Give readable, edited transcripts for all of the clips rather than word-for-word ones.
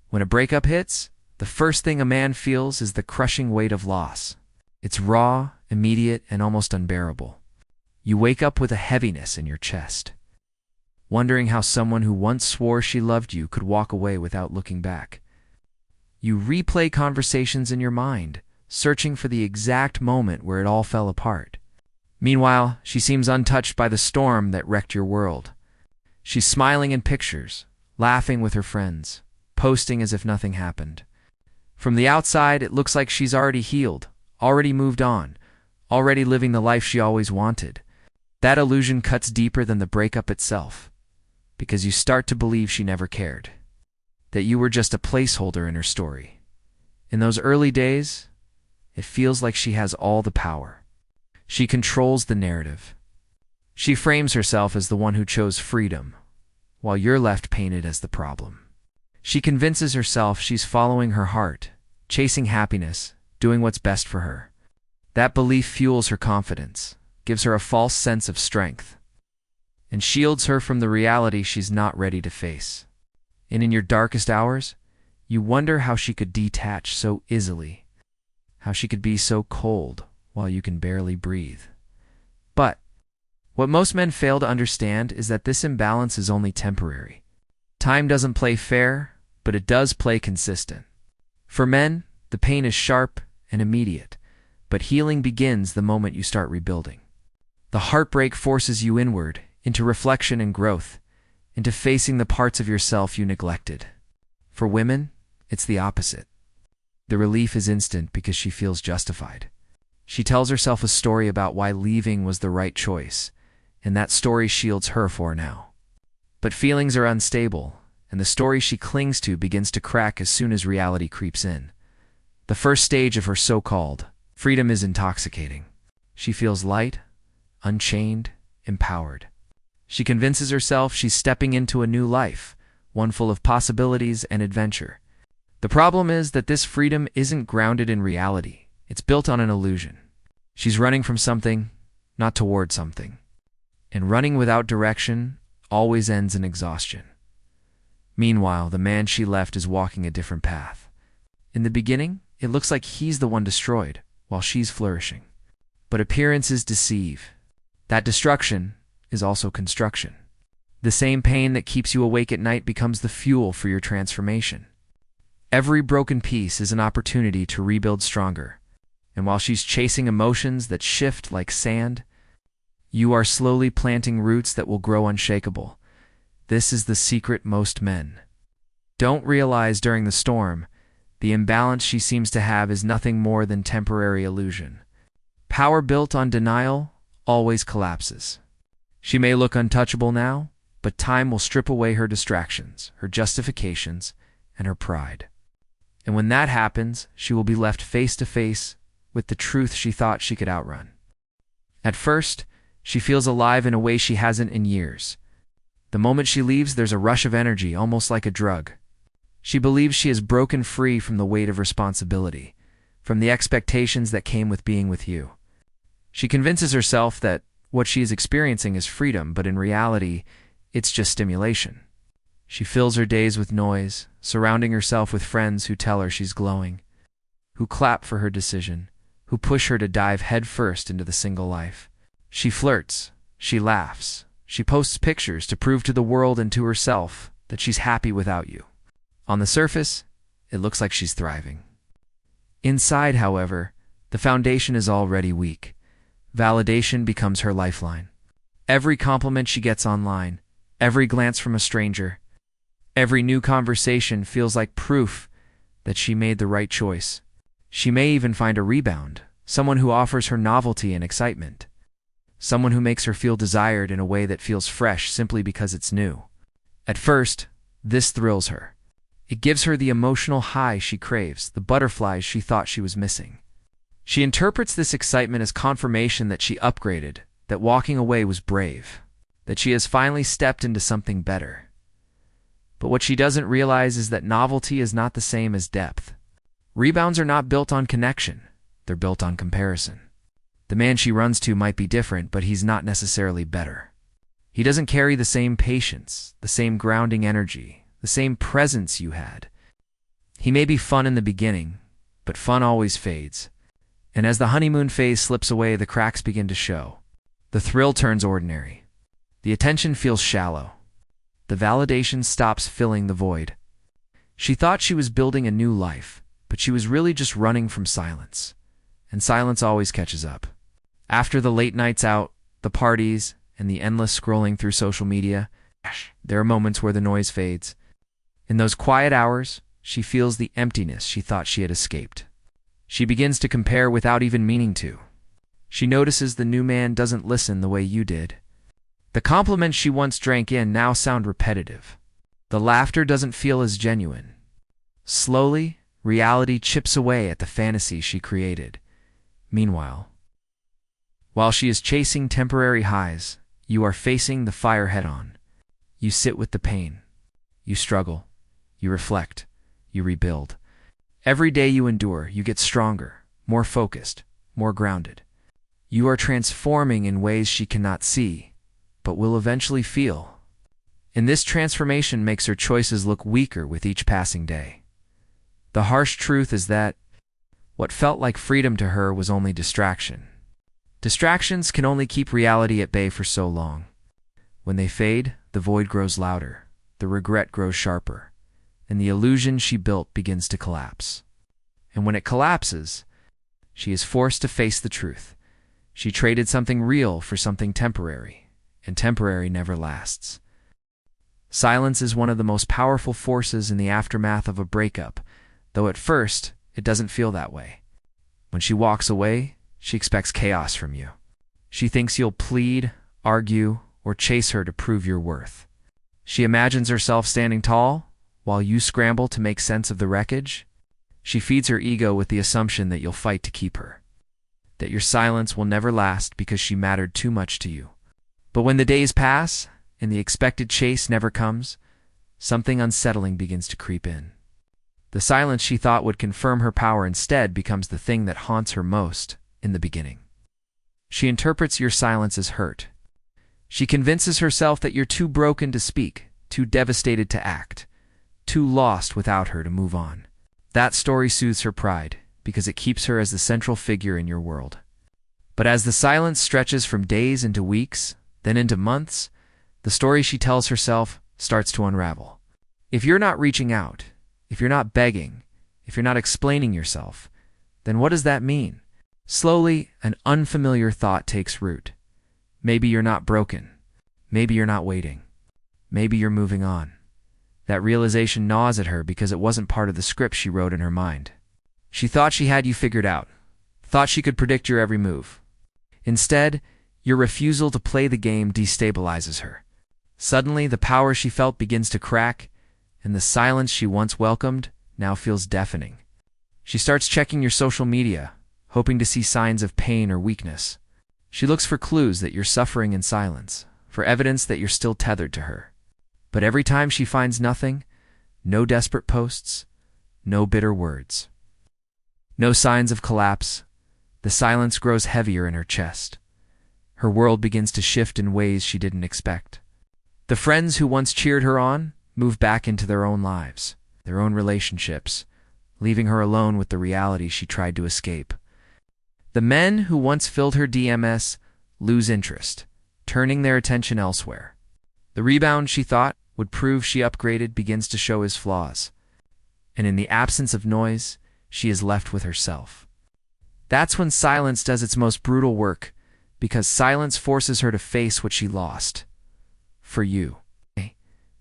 When a breakup hits, the first thing a man feels is the crushing weight of loss. It's raw, immediate, and almost unbearable. You wake up with a heaviness in your chest, wondering how someone who once swore she loved you could walk away without looking back. You replay conversations in your mind, searching for the exact moment where it all fell apart. Meanwhile, she seems untouched by the storm that wrecked your world. She's smiling in pictures, laughing with her friends, posting as if nothing happened. From the outside, it looks like she's already healed, already moved on, already living the life she always wanted. That illusion cuts deeper than the breakup itself, because you start to believe she never cared, that you were just a placeholder in her story. In those early days, it feels like she has all the power. She controls the narrative. She frames herself as the one who chose freedom, while you're left painted as the problem. She convinces herself she's following her heart, chasing happiness, doing what's best for her. That belief fuels her confidence, gives her a false sense of strength, and shields her from the reality she's not ready to face. And in your darkest hours, you wonder how she could detach so easily, how she could be so cold while you can barely breathe. But what most men fail to understand is that this imbalance is only temporary. Time doesn't play fair, but it does play consistent. For men, the pain is sharp and immediate, but healing begins the moment you start rebuilding. The heartbreak forces you inward, into reflection and growth, into facing the parts of yourself you neglected. For women, it's the opposite. The relief is instant because she feels justified. She tells herself a story about why leaving was the right choice, and that story shields her for now. But feelings are unstable, and the story she clings to begins to crack as soon as reality creeps in. The first stage of her so-called freedom is intoxicating. She feels light, unchained, empowered. She convinces herself she's stepping into a new life, one full of possibilities and adventure. The problem is that this freedom isn't grounded in reality. It's built on an illusion. She's running from something, not toward something. And running without direction always ends in exhaustion. Meanwhile, the man she left is walking a different path. In the beginning, it looks like he's the one destroyed, while she's flourishing. But appearances deceive. That destruction is also construction. The same pain that keeps you awake at night becomes the fuel for your transformation. Every broken piece is an opportunity to rebuild stronger. And while she's chasing emotions that shift like sand, you are slowly planting roots that will grow unshakable. This is the secret most men don't realize during the storm. The imbalance she seems to have is nothing more than temporary illusion. Power built on denial always collapses. She may look untouchable now, but time will strip away her distractions, her justifications, and her pride. And when that happens, she will be left face to face with the truth she thought she could outrun. At first, she feels alive in a way she hasn't in years. The moment she leaves, there's a rush of energy, almost like a drug. She believes she has broken free from the weight of responsibility, from the expectations that came with being with you. She convinces herself that what she is experiencing is freedom, but in reality, it's just stimulation. She fills her days with noise, surrounding herself with friends who tell her she's glowing, who clap for her decision, who push her to dive headfirst into the single life. She flirts, she laughs, she posts pictures to prove to the world and to herself that she's happy without you. On the surface, it looks like she's thriving. Inside, however, the foundation is already weak. Validation becomes her lifeline. Every compliment she gets online, every glance from a stranger, every new conversation feels like proof that she made the right choice. She may even find a rebound, someone who offers her novelty and excitement, someone who makes her feel desired in a way that feels fresh simply because it's new. At first, this thrills her. It gives her the emotional high she craves, the butterflies she thought she was missing. She interprets this excitement as confirmation that she upgraded, that walking away was brave, that she has finally stepped into something better. But what she doesn't realize is that novelty is not the same as depth. Rebounds are not built on connection, they're built on comparison. The man she runs to might be different, but he's not necessarily better. He doesn't carry the same patience, the same grounding energy, the same presence you had. He may be fun in the beginning, but fun always fades. And as the honeymoon phase slips away, the cracks begin to show. The thrill turns ordinary. The attention feels shallow. The validation stops filling the void. She thought she was building a new life, but she was really just running from silence. And silence always catches up. After the late nights out, the parties, and the endless scrolling through social media, there are moments where the noise fades. In those quiet hours, she feels the emptiness she thought she had escaped. She begins to compare without even meaning to. She notices the new man doesn't listen the way you did. The compliments she once drank in now sound repetitive. The laughter doesn't feel as genuine. Slowly, reality chips away at the fantasy she created. Meanwhile, while she is chasing temporary highs, you are facing the fire head-on. You sit with the pain. You struggle. You reflect. You rebuild. Every day you endure, you get stronger, more focused, more grounded. You are transforming in ways she cannot see, but will eventually feel. And this transformation makes her choices look weaker with each passing day. The harsh truth is that what felt like freedom to her was only distraction. Distractions can only keep reality at bay for so long. When they fade, the void grows louder, the regret grows sharper, and the illusion she built begins to collapse. And when it collapses, she is forced to face the truth. She traded something real for something temporary, and temporary never lasts. Silence is one of the most powerful forces in the aftermath of a breakup, though at first, it doesn't feel that way. When she walks away, she expects chaos from you. She thinks you'll plead, argue, or chase her to prove your worth. She imagines herself standing tall, while you scramble to make sense of the wreckage. She feeds her ego with the assumption that you'll fight to keep her, that your silence will never last because she mattered too much to you. But when the days pass, and the expected chase never comes, something unsettling begins to creep in. The silence she thought would confirm her power instead becomes the thing that haunts her most in the beginning. She interprets your silence as hurt. She convinces herself that you're too broken to speak, too devastated to act, too lost without her to move on. That story soothes her pride, because it keeps her as the central figure in your world. But as the silence stretches from days into weeks, then into months, the story she tells herself starts to unravel. If you're not reaching out, if you're not begging, if you're not explaining yourself, then what does that mean? Slowly, an unfamiliar thought takes root. Maybe you're not broken. Maybe you're not waiting. Maybe you're moving on. That realization gnaws at her because it wasn't part of the script she wrote in her mind. She thought she had you figured out, thought she could predict your every move. Instead, your refusal to play the game destabilizes her. Suddenly, the power she felt begins to crack, and the silence she once welcomed now feels deafening. She starts checking your social media, hoping to see signs of pain or weakness. She looks for clues that you're suffering in silence, for evidence that you're still tethered to her. But every time she finds nothing, no desperate posts, no bitter words, no signs of collapse, the silence grows heavier in her chest. Her world begins to shift in ways she didn't expect. The friends who once cheered her on move back into their own lives, their own relationships, leaving her alone with the reality she tried to escape. The men who once filled her DMs lose interest, turning their attention elsewhere. The rebound she thought would prove she upgraded begins to show his flaws. And in the absence of noise, she is left with herself. That's when silence does its most brutal work, because silence forces her to face what she lost. For you.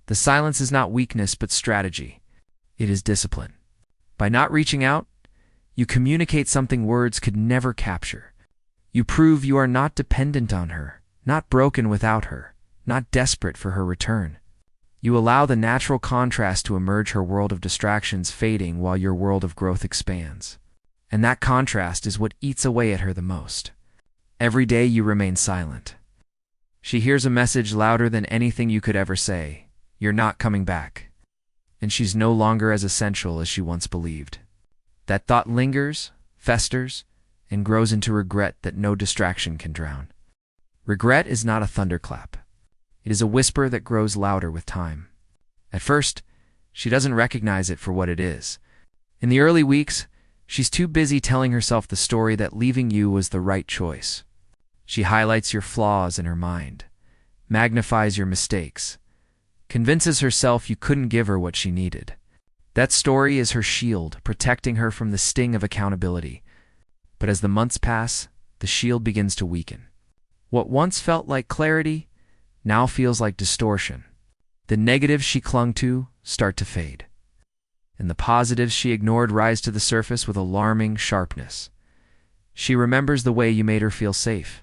The silence is not weakness but strategy. It is discipline. By not reaching out, you communicate something words could never capture. You prove you are not dependent on her, not broken without her, not desperate for her return. You allow the natural contrast to emerge, her world of distractions fading while your world of growth expands. And that contrast is what eats away at her the most. Every day you remain silent. She hears a message louder than anything you could ever say. You're not coming back. And she's no longer as essential as she once believed. That thought lingers, festers, and grows into regret that no distraction can drown. Regret is not a thunderclap. It is a whisper that grows louder with time. At first, she doesn't recognize it for what it is. In the early weeks, she's too busy telling herself the story that leaving you was the right choice. She highlights your flaws in her mind, magnifies your mistakes, convinces herself you couldn't give her what she needed. That story is her shield, protecting her from the sting of accountability. But as the months pass, the shield begins to weaken. What once felt like clarity now feels like distortion. The negatives she clung to start to fade, and the positives she ignored rise to the surface with alarming sharpness. She remembers the way you made her feel safe,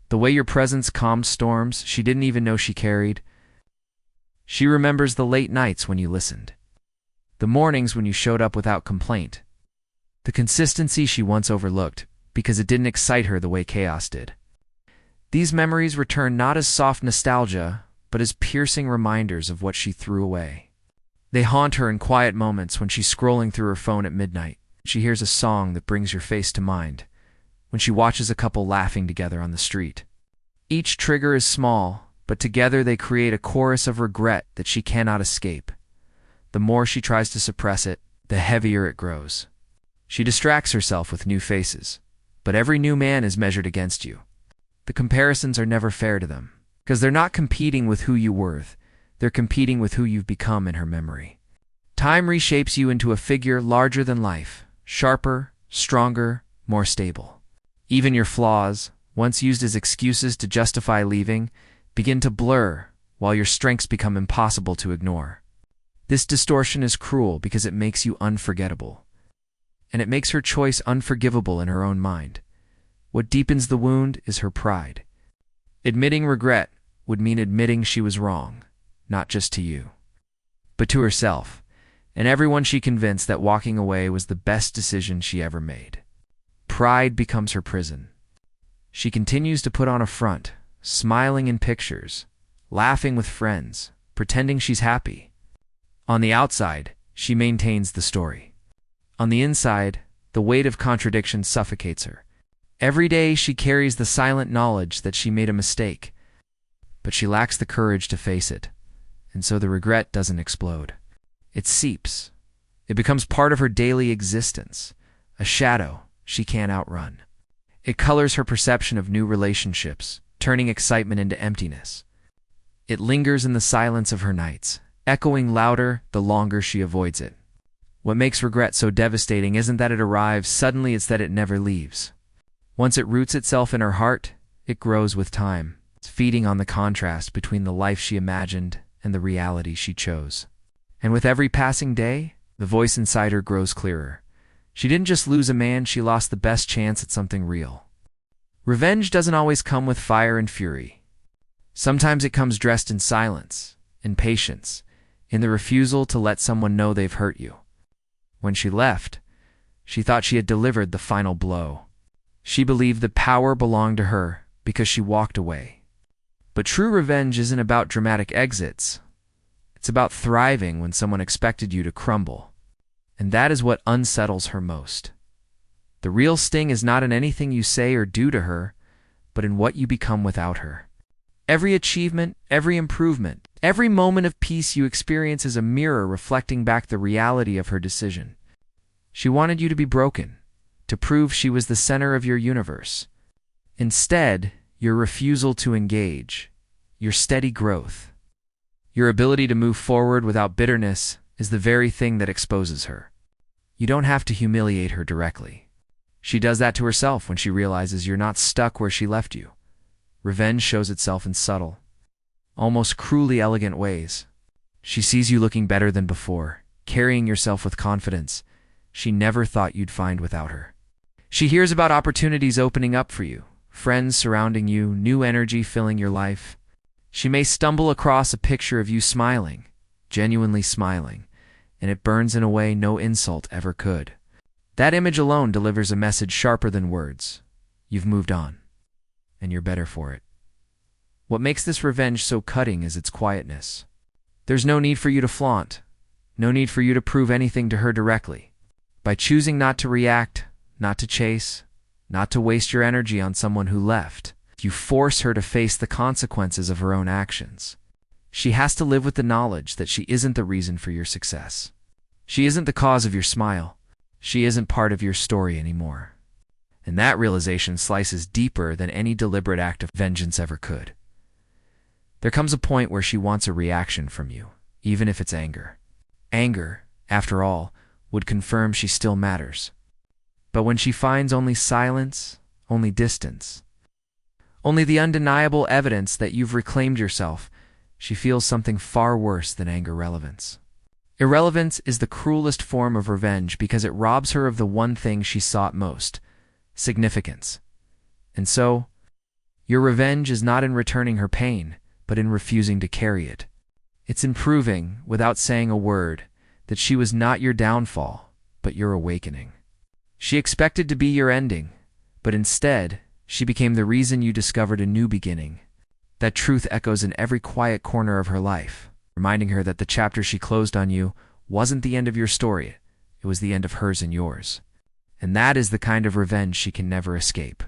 the way your presence calmed storms she didn't even know she carried. She remembers the late nights when you listened, the mornings when you showed up without complaint, the consistency she once overlooked because it didn't excite her the way chaos did. These memories return not as soft nostalgia, but as piercing reminders of what she threw away. They haunt her in quiet moments when she's scrolling through her phone at midnight. She hears a song that brings your face to mind, when she watches a couple laughing together on the street. Each trigger is small, but together they create a chorus of regret that she cannot escape. The more she tries to suppress it, the heavier it grows. She distracts herself with new faces, but every new man is measured against you. The comparisons are never fair to them, because they're not competing with who you were, they're competing with who you've become in her memory. Time reshapes you into a figure larger than life, sharper, stronger, more stable. Even your flaws, once used as excuses to justify leaving, begin to blur, while your strengths become impossible to ignore. This distortion is cruel because it makes you unforgettable, and it makes her choice unforgivable in her own mind. What deepens the wound is her pride. Admitting regret would mean admitting she was wrong, not just to you, but to herself, and everyone she convinced that walking away was the best decision she ever made. Pride becomes her prison. She continues to put on a front, smiling in pictures, laughing with friends, pretending she's happy. On the outside, she maintains the story. On the inside, the weight of contradiction suffocates her. Every day she carries the silent knowledge that she made a mistake, but she lacks the courage to face it, and so the regret doesn't explode. It seeps. It becomes part of her daily existence, a shadow she can't outrun. It colors her perception of new relationships, turning excitement into emptiness. It lingers in the silence of her nights, echoing louder the longer she avoids it. What makes regret so devastating isn't that it arrives suddenly, it's that it never leaves. Once it roots itself in her heart, it grows with time, feeding on the contrast between the life she imagined and the reality she chose. And with every passing day, the voice inside her grows clearer. She didn't just lose a man, she lost the best chance at something real. Revenge doesn't always come with fire and fury. Sometimes it comes dressed in silence, in patience, in the refusal to let someone know they've hurt you. When she left, she thought she had delivered the final blow. She believed the power belonged to her because she walked away. But true revenge isn't about dramatic exits. It's about thriving when someone expected you to crumble. And that is what unsettles her most. The real sting is not in anything you say or do to her, but in what you become without her. Every achievement, every improvement, every moment of peace you experience is a mirror reflecting back the reality of her decision. She wanted you to be broken, to prove she was the center of your universe. Instead, your refusal to engage, your steady growth, your ability to move forward without bitterness is the very thing that exposes her. You don't have to humiliate her directly. She does that to herself when she realizes you're not stuck where she left you. Revenge shows itself in subtle, almost cruelly elegant ways. She sees you looking better than before, carrying yourself with confidence she never thought you'd find without her. She hears about opportunities opening up for you, friends surrounding you, new energy filling your life. She may stumble across a picture of you smiling, genuinely smiling, and it burns in a way no insult ever could. That image alone delivers a message sharper than words. You've moved on, and you're better for it. What makes this revenge so cutting is its quietness. There's no need for you to flaunt, no need for you to prove anything to her directly. By choosing not to react, not to chase, not to waste your energy on someone who left, you force her to face the consequences of her own actions. She has to live with the knowledge that she isn't the reason for your success. She isn't the cause of your smile. She isn't part of your story anymore. And that realization slices deeper than any deliberate act of vengeance ever could. There comes a point where she wants a reaction from you, even if it's anger. Anger, after all, would confirm she still matters. But when she finds only silence, only distance, only the undeniable evidence that you've reclaimed yourself, she feels something far worse than anger relevance. Irrelevance is the cruelest form of revenge because it robs her of the one thing she sought most: significance. And so, your revenge is not in returning her pain, but in refusing to carry it. It's in proving, without saying a word, that she was not your downfall, but your awakening. She expected to be your ending, but instead, she became the reason you discovered a new beginning. That truth echoes in every quiet corner of her life, reminding her that the chapter she closed on you wasn't the end of your story, it was the end of hers and yours. And that is the kind of revenge she can never escape.